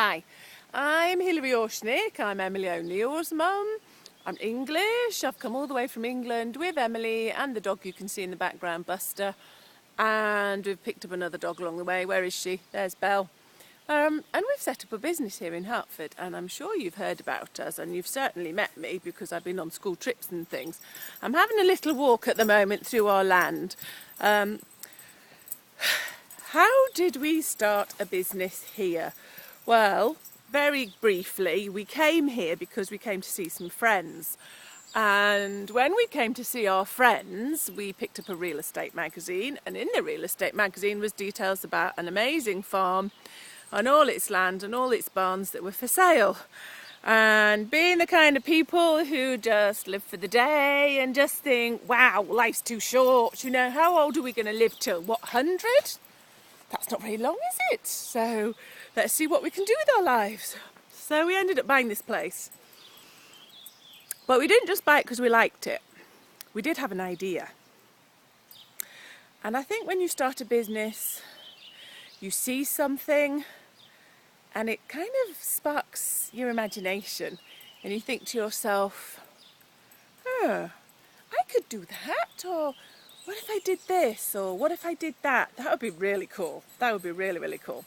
Hi, I'm Hilary Oshnick. I'm Emily O'Neill's mum. I'm English. I've come all the way from England with Emily and the dog you can see in the background, Buster. And we've picked up another dog along the way. Where is she? There's Belle. And we've set up a business here in Hartford, and I'm sure you've heard about us, and you've certainly met me because I've been on school trips and things. I'm having a little walk at the moment through our land. How did we start a business here? Well, very briefly, we came here because we came to see some friends. And when we came to see our friends, we picked up a real estate magazine, and in the real estate magazine was details about an amazing farm and all its land and all its barns that were for sale. And being the kind of people who just live for the day and just think, wow, life's too short, you know, how old are we going to live till? What, 100? That's not very long, is it? So let's see what we can do with our lives. So we ended up buying this place. But we didn't just buy it because we liked it. We did have an idea. And I think when you start a business, you see something and it kind of sparks your imagination. And you think to yourself, I could do that, or what if I did this, or what if I did that? That would be really cool. That would be really, really cool.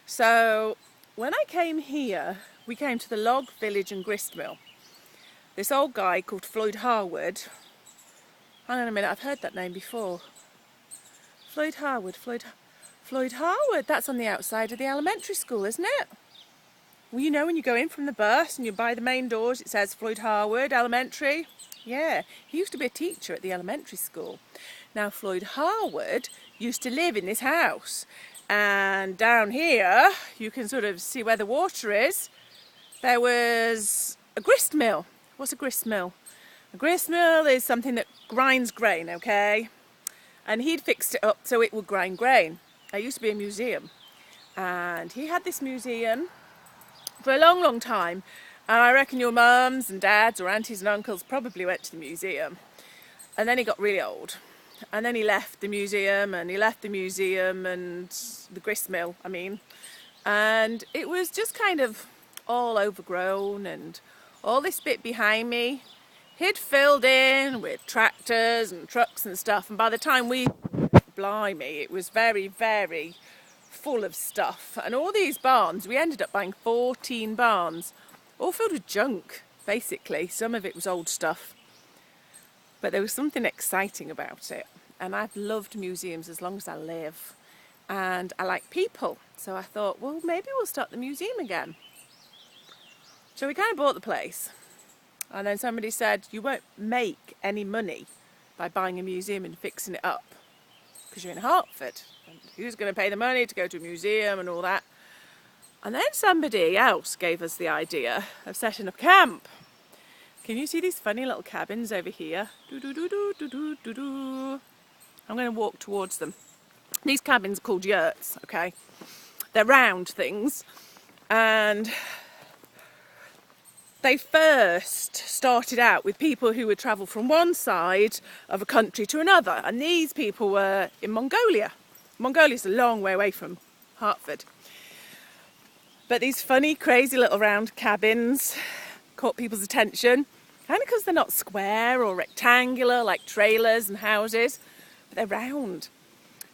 So when I came here, we came to the log village and grist mill. This old guy called Floyd Harwood. Hang on a minute, I've heard that name before. Floyd Harwood. That's on the outside of the elementary school, isn't it? Well, you know when you go in from the bus and you by the main doors, it says Floyd Harwood Elementary. Yeah, he used to be a teacher at the elementary school. Now, Floyd Harwood used to live in this house. And down here, you can sort of see where the water is. There was a grist mill. What's a grist mill? A grist mill is something that grinds grain, okay? And he'd fixed it up so it would grind grain. It used to be a museum. And he had this museum for a long, long time. And I reckon your mums and dads or aunties and uncles probably went to the museum. And then he got really old. And then he left the museum and the grist mill, And it was just kind of all overgrown, and all this bit behind me, he'd filled in with tractors and trucks and stuff. And by the time blimey, it was very, very full of stuff. And all these barns, we ended up buying 14 barns, all filled with junk, basically. Some of it was old stuff. But there was something exciting about it. And I've loved museums as long as I live. And I like people. So I thought, well, maybe we'll start the museum again. So we kind of bought the place. And then somebody said, you won't make any money by buying a museum and fixing it up, because you're in Hartford. And who's going to pay the money to go to a museum and all that? And then somebody else gave us the idea of setting up camp. Can you see these funny little cabins over here? I'm going to walk towards them. These cabins are called yurts, okay? They're round things. And they first started out with people who would travel from one side of a country to another. And these people were in Mongolia. Mongolia's a long way away from Hartford. But these funny, crazy little round cabins caught people's attention. Kind of because they're not square or rectangular like trailers and houses, but they're round.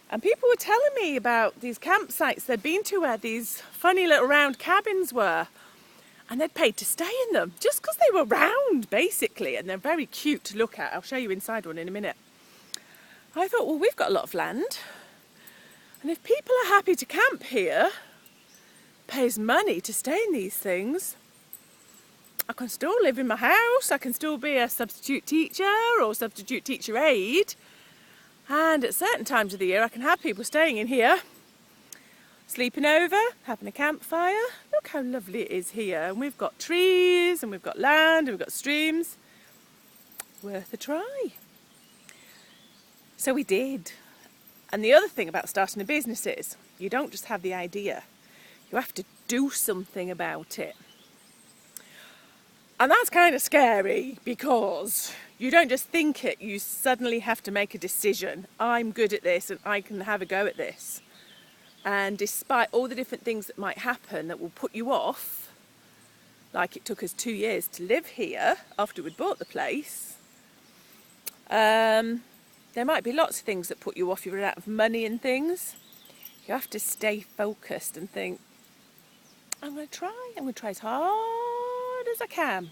And people were telling me about these campsites they'd been to where these funny little round cabins were. And they'd paid to stay in them just because they were round, basically. And they're very cute to look at. I'll show you inside one in a minute. I thought, well, we've got a lot of land. And if people are happy to camp here, pays money to stay in these things, I can still live in my house. I can still be a substitute teacher or substitute teacher aide. And at certain times of the year, I can have people staying in here, sleeping over, having a campfire. Look how lovely it is here. And we've got trees, and we've got land, and we've got streams. Worth a try. So we did. And the other thing about starting a business is you don't just have the idea. You have to do something about it. And that's kind of scary because you don't just think it, you suddenly have to make a decision. I'm good at this and I can have a go at this. And despite all the different things that might happen that will put you off, like it took us 2 years to live here after we'd bought the place, there might be lots of things that put you off. You run out of money and things. You have to stay focused and think, I'm going to try as hard as I can.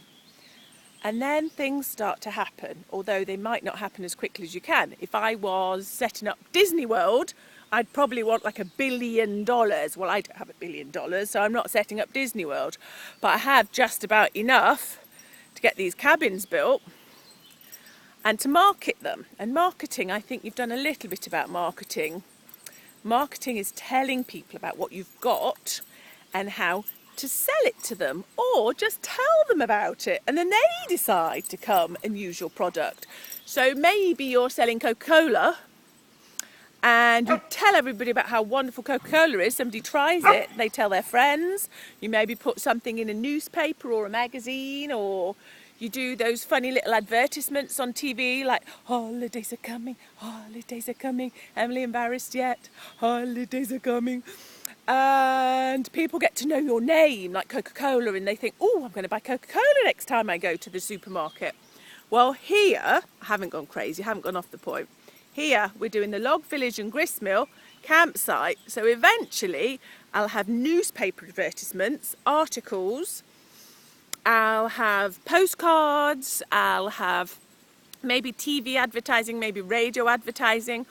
And then things start to happen, although they might not happen as quickly as you can. If I was setting up Disney World, I'd probably want like $1 billion. Well, I don't have $1 billion, so I'm not setting up Disney World. But I have just about enough to get these cabins built and to market them. And marketing, I think you've done a little bit about marketing. Marketing is telling people about what you've got and how to sell it to them, or just tell them about it and then they decide to come and use your product. So maybe you're selling Coca-Cola and you tell everybody about how wonderful Coca-Cola is. Somebody tries it, they tell their friends. You maybe put something in a newspaper or a magazine, or you do those funny little advertisements on TV like, holidays are coming, Emily embarrassed yet, holidays are coming. And people get to know your name, like Coca-Cola, and they think, oh, I'm going to buy Coca-Cola next time I go to the supermarket. Well, here, I haven't gone crazy, I haven't gone off the point. Here, we're doing the Log Village and Grist Mill campsite. So eventually, I'll have newspaper advertisements, articles, I'll have postcards, I'll have maybe TV advertising, maybe radio advertising,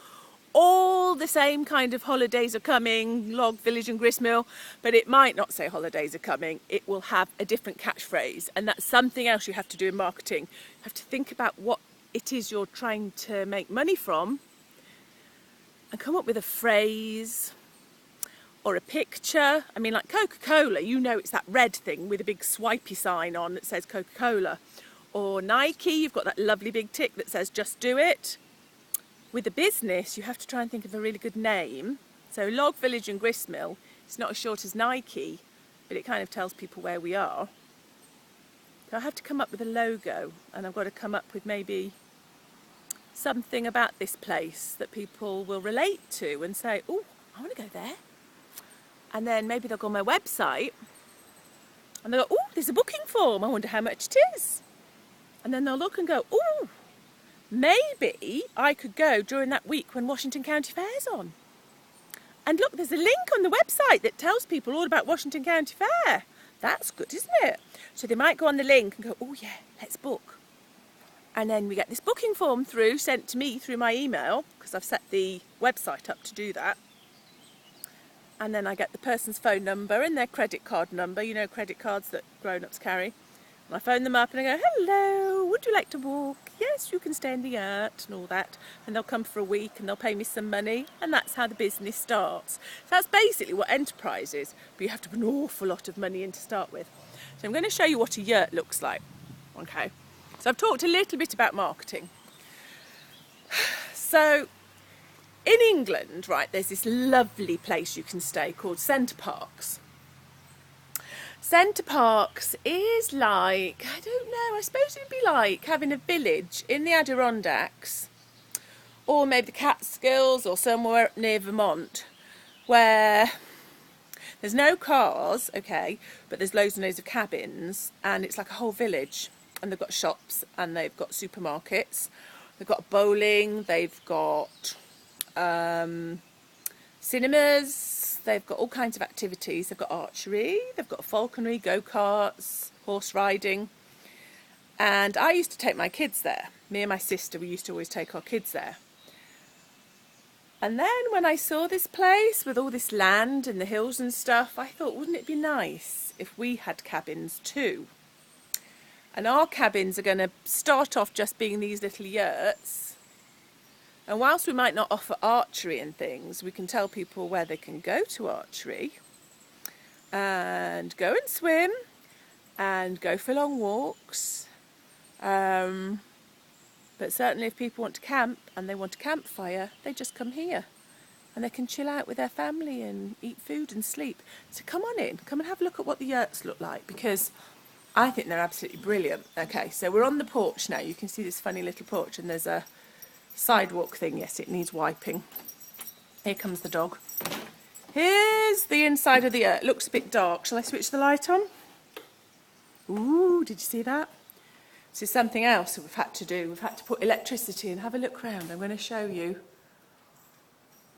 all the same kind of holidays are coming, Log Village and Grist Mill, but it might not say holidays are coming. It will have a different catchphrase, and that's something else you have to do in marketing. You have to think about what it is you're trying to make money from and come up with a phrase or a picture. I mean, like Coca-Cola, you know it's that red thing with a big swipey sign on that says Coca-Cola. Or Nike, you've got that lovely big tick that says just do it. With a business, you have to try and think of a really good name. So Log Village and Grist Mill, it's not as short as Nike, but it kind of tells people where we are. So I have to come up with a logo, and I've got to come up with maybe something about this place that people will relate to and say, oh, I want to go there. And then maybe they'll go on my website and they'll go, oh, there's a booking form, I wonder how much it is. And then they'll look and go, oh, maybe I could go during that week when Washington County Fair's on. And look, there's a link on the website that tells people all about Washington County Fair. That's good, isn't it? So they might go on the link and go, oh yeah, let's book. And then we get this booking form sent to me through my email, because I've set the website up to do that. And then I get the person's phone number and their credit card number, you know, credit cards that grown-ups carry. And I phone them up and I go, hello, would you like to walk? Yes, you can stay in the yurt and all that. And they'll come for a week and they'll pay me some money. And that's how the business starts. So that's basically what enterprise is. But you have to put an awful lot of money in to start with. So I'm going to show you what a yurt looks like. Okay. So I've talked a little bit about marketing. So in England, right, there's this lovely place you can stay called Centre Parks. Centre Parks is like, I don't know, I suppose it'd be like having a village in the Adirondacks, or maybe the Catskills, or somewhere near Vermont, where there's no cars, okay, but there's loads and loads of cabins, and it's like a whole village, and they've got shops, and they've got supermarkets, they've got bowling, they've got cinemas, they've got all kinds of activities. They've got archery, they've got falconry, go-karts, horse riding. And I used to take my kids there. Me and my sister, we used to always take our kids there. And then when I saw this place with all this land and the hills and stuff, I thought, wouldn't it be nice if we had cabins too? And our cabins are going to start off just being these little yurts. And whilst we might not offer archery and things, we can tell people where they can go to archery and go and swim and go for long walks. But certainly if people want to camp and they want a campfire, they just come here and they can chill out with their family and eat food and sleep. So come on in, come and have a look at what the yurts look like, because I think they're absolutely brilliant. Okay, so we're on the porch now. You can see this funny little porch, and there's a sidewalk thing. Yes, it needs wiping. Here comes the dog. Here's the inside of the yurt. It looks a bit dark. Shall I switch the light on? Ooh, did you see that? This is something else that we've had to do. We've had to put electricity in. Have a look round. I'm going to show you.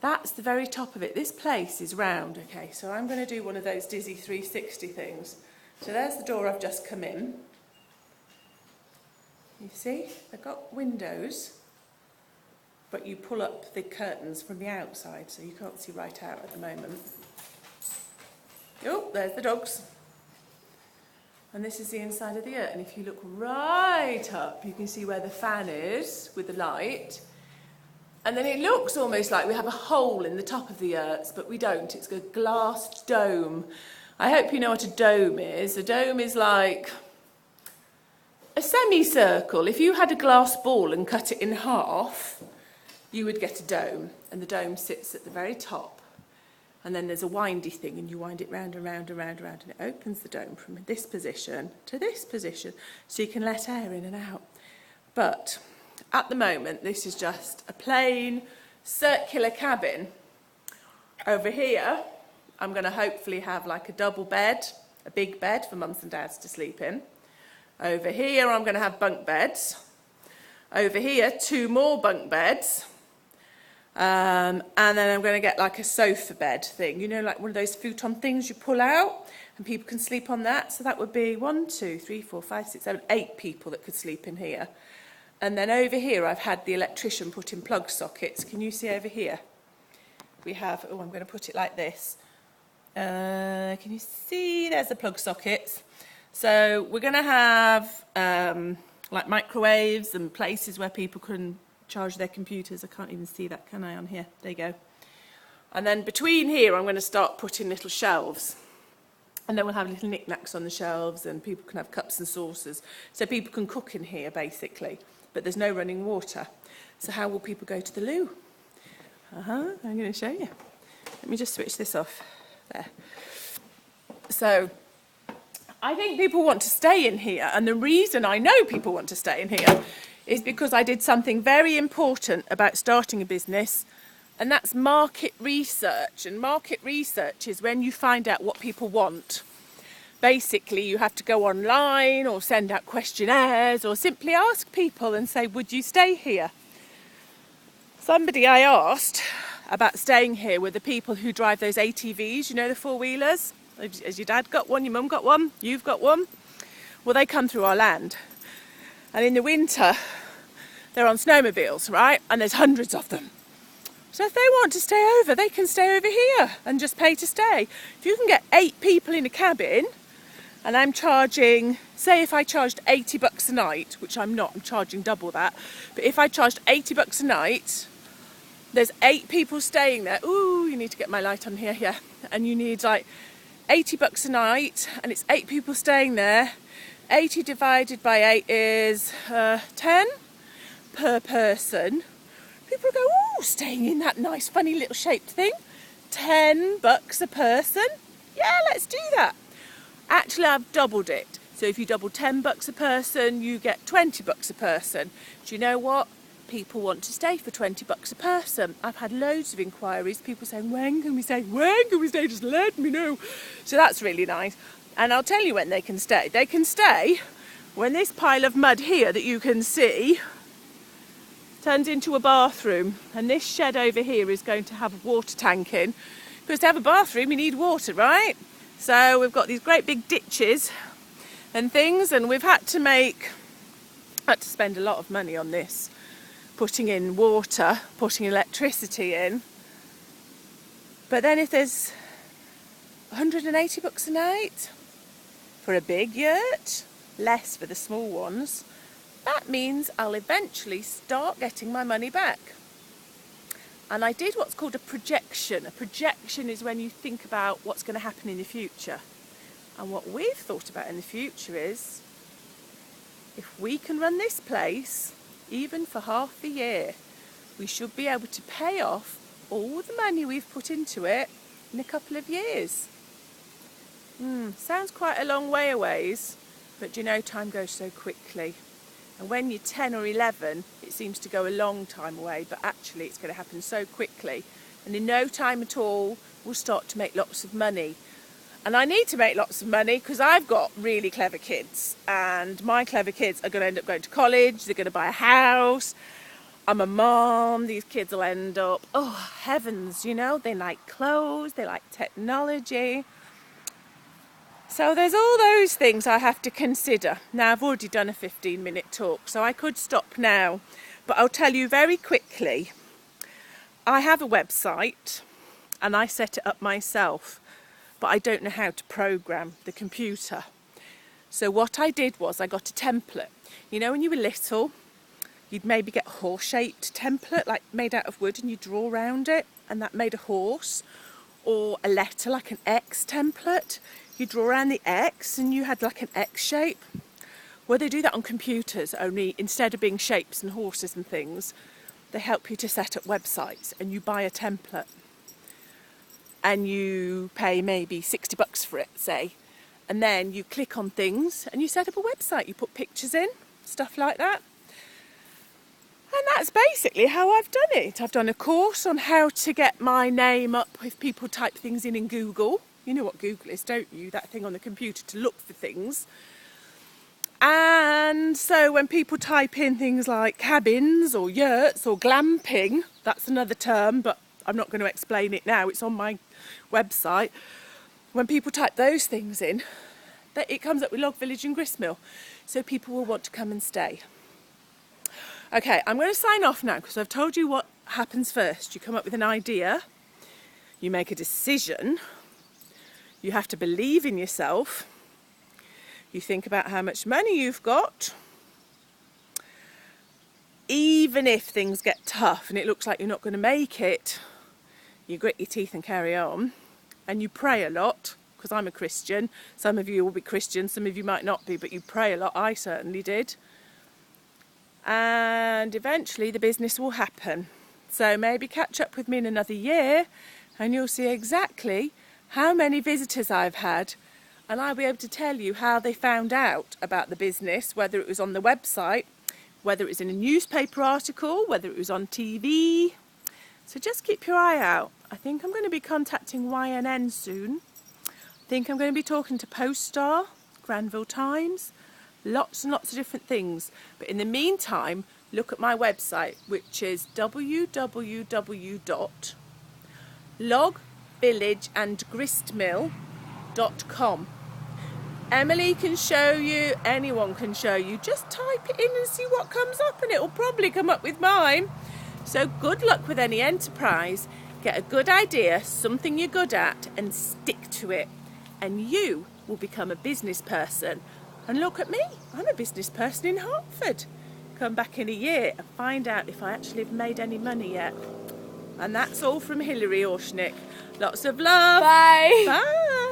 That's the very top of it. This place is round. Okay, so I'm going to do one of those dizzy 360 things. So there's the door I've just come in. You see, they've got windows, but you pull up the curtains from the outside, so you can't see right out at the moment. Oh, there's the dogs. And this is the inside of the yurt, and if you look right up, you can see where the fan is with the light. And then it looks almost like we have a hole in the top of the yurts, but we don't. It's a glass dome. I hope you know what a dome is. A dome is like a semicircle. If you had a glass ball and cut it in half, you would get a dome, and the dome sits at the very top. And then there's a windy thing, and you wind it round and round and round and round, and it opens the dome from this position to this position, so you can let air in and out. But at the moment, this is just a plain circular cabin. Over here, I'm going to hopefully have like a double bed, a big bed for mums and dads to sleep in. Over here, I'm going to have bunk beds. Over here, 2 more bunk beds. And then I'm going to get like a sofa bed thing, you know, like one of those futon things you pull out and people can sleep on that. So that would be 1, 2, 3, 4, 5, 6, 7, 8 people that could sleep in here. And then over here, I've had the electrician put in plug sockets. Can you see over here? We have, oh, I'm going to put it like this. Can you see? There's the plug sockets. So we're going to have like microwaves and places where people can charge their computers. I can't even see that, can I, on here? There you go. And then between here, I'm going to start putting little shelves. And then we'll have little knickknacks on the shelves, and people can have cups and saucers. So people can cook in here, basically. But there's no running water. So how will people go to the loo? I'm going to show you. Let me just switch this off. There. So I think people want to stay in here, and the reason I know people want to stay in here is because I did something very important about starting a business, and that's market research. And market research is when you find out what people want. Basically, you have to go online or send out questionnaires or simply ask people and say, would you stay here? Somebody I asked about staying here were the people who drive those ATVs, you know, the four-wheelers. Has your dad got one? Your mum got one? You've got one? Well, they come through our land. And in the winter, they're on snowmobiles, right? And there's hundreds of them. So if they want to stay over, they can stay over here and just pay to stay. If you can get 8 people in a cabin, and I'm charging, say if I charged $80 a night, which I'm not, I'm charging double that. But if I charged $80 a night, there's 8 people staying there. Ooh, you need to get my light on here, yeah. And you need like $80 a night, and it's 8 people staying there. 80 divided by 8 is 10 per person. People go, ooh, staying in that nice funny little shaped thing. $10 a person. Yeah, let's do that. Actually, I've doubled it. So if you double $10 a person, you get $20 a person. Do you know what? People want to stay for $20 a person. I've had loads of inquiries, people saying, when can we stay? When can we stay? Just let me know. So that's really nice. And I'll tell you when they can stay. They can stay when this pile of mud here that you can see turns into a bathroom. And this shed over here is going to have a water tank in. Because to have a bathroom, you need water, right? So we've got these great big ditches and things, and we've had to spend a lot of money on this. Putting in water, putting electricity in. But then if there's $180 a night for a big yurt, less for the small ones, that means I'll eventually start getting my money back. And I did what's called a projection. A projection is when you think about what's going to happen in the future. And what we've thought about in the future is, if we can run this place even for half a year, we should be able to pay off all the money we've put into it in a couple of years. Sounds quite a long way away, but you know, time goes so quickly. And when you're 10 or 11, it seems to go a long time away, but actually it's going to happen so quickly. And in no time at all, will start to make lots of money. And I need to make lots of money because I've got really clever kids, and my clever kids are going to end up going to college, they're going to buy a house. I'm a mom, these kids will end up, oh heavens, you know, they like clothes, they like technology. So there's all those things I have to consider. Now I've already done a 15-minute talk, so I could stop now, but I'll tell you very quickly. I have a website and I set it up myself, but I don't know how to program the computer. So what I did was I got a template. You know, when you were little, you'd maybe get a horse-shaped template, like made out of wood, and you draw around it, and that made a horse. Or a letter, like an X template. You draw around the X, and you had like an X shape. Well, they do that on computers, only instead of being shapes and horses and things, they help you to set up websites, and you buy a template. And you pay maybe $60 for it, say. And then you click on things, and you set up a website. You put pictures in, stuff like that. And that's basically how I've done it. I've done a course on how to get my name up if people type things in Google. You know what Google is, don't you? That thing on the computer to look for things. And so when people type in things like cabins or yurts or glamping, that's another term, but I'm not going to explain it now. It's on my website. When people type those things in, it comes up with Log Village and Grist Mill. So people will want to come and stay. Okay, I'm going to sign off now because I've told you what happens first. You come up with an idea, you make a decision, you have to believe in yourself, you think about how much money you've got. Even if things get tough and it looks like you're not going to make it, you grit your teeth and carry on. And you pray a lot, because I'm a Christian. Some of you will be Christian, some of you might not be, but you pray a lot. I certainly did. And eventually the business will happen. So maybe catch up with me in another year and you'll see exactly how many visitors I've had, and I'll be able to tell you how they found out about the business, whether it was on the website, whether it was in a newspaper article, whether it was on TV. So just keep your eye out. I think I'm going to be contacting YNN soon. I think I'm going to be talking to Post-Star, Granville Times, lots and lots of different things. But in the meantime, look at my website, which is www.logvillageandgristmill.com. Emily can show you, anyone can show you. Just type it in and see what comes up, and it will probably come up with mine. So good luck with any enterprise. Get a good idea, something you're good at, and stick to it. And you will become a business person. And look at me, I'm a business person in Hartford. Come back in a year and find out if I actually have made any money yet. And that's all from Hilary Orshnick. Lots of love. Bye. Bye.